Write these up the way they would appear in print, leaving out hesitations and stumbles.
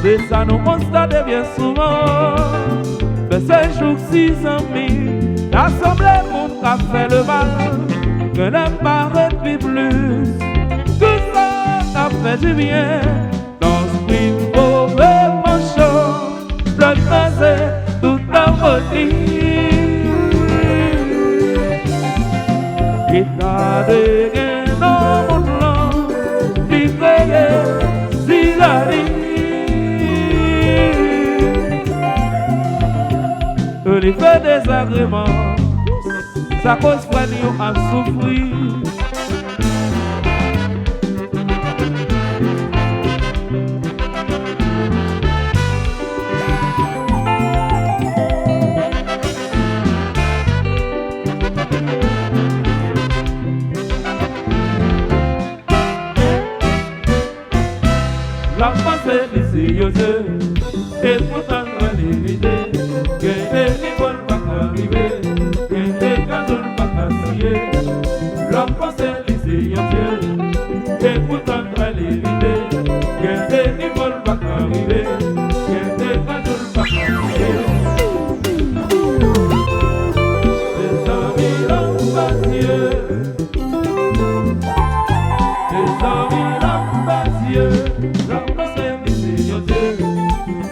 C'est ça nous constatons bien souvent. Mais ces jours-ci, amis, l'assemblée monde a fait le mal, que n'aime pas depuis plus. Tout ça a fait du bien. Dans ce prix mauvais manchot, le faisait toute la folie. Et t'as des gains dans mon plan, qui créait si la vie. L'effet des agréments, ça cause nous à souffrir. La pensée des yeux et pourtant l'éviter. L'homme pensait laisser en Dieu, et pourtant très l'éviter. Qu'un des vols va arriver, qu'un des cadeaux va arriver. Les amis l'ambatieux, les amis l'ambatieux, l'homme pensait laisser en Dieu,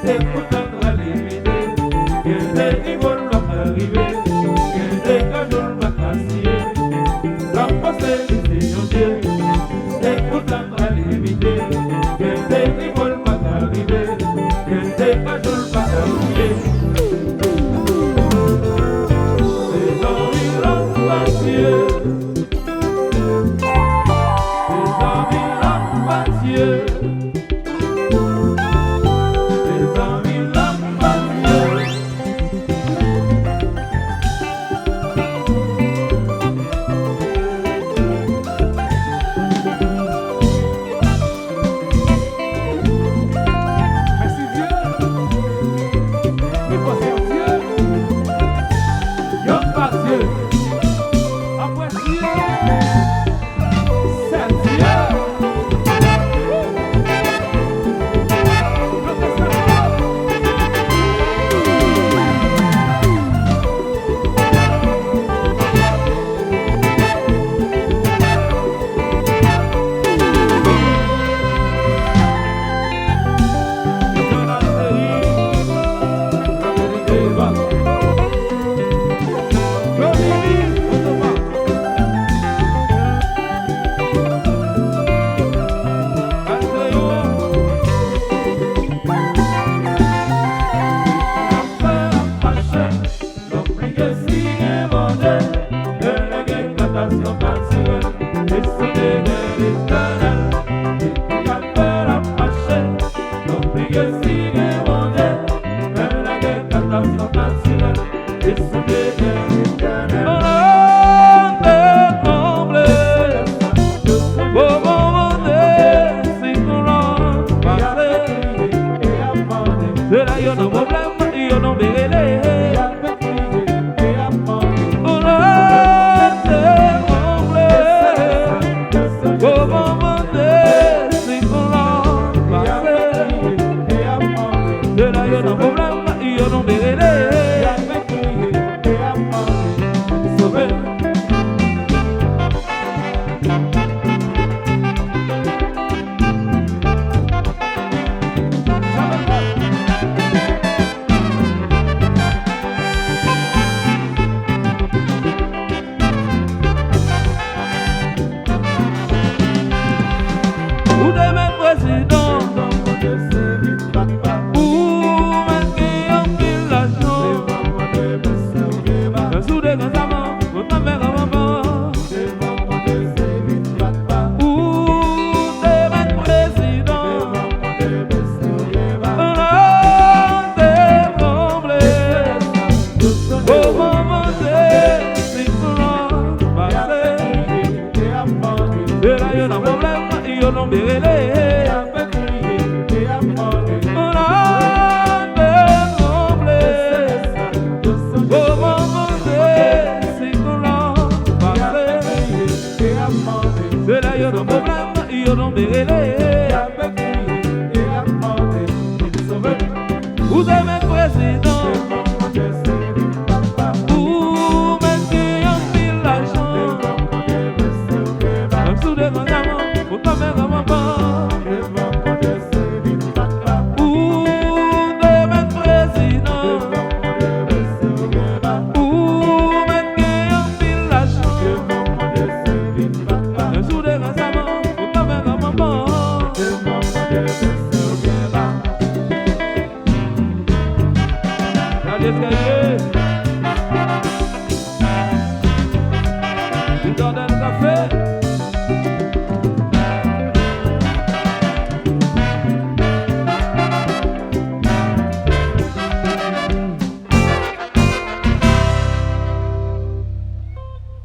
et pourtant très l'éviter. Qu'un des vols va arriver, qu'un des cadeaux va arriver. L'homme pensait laisser en Dieu, et pourtant à l'éviter. Que des rivoles pas arriver, que des cajoles pas arriver. Les amis l'ambatieux, les amis l'ambatieux, les amis l'ambatieux. escaliers. Tu donnes un café.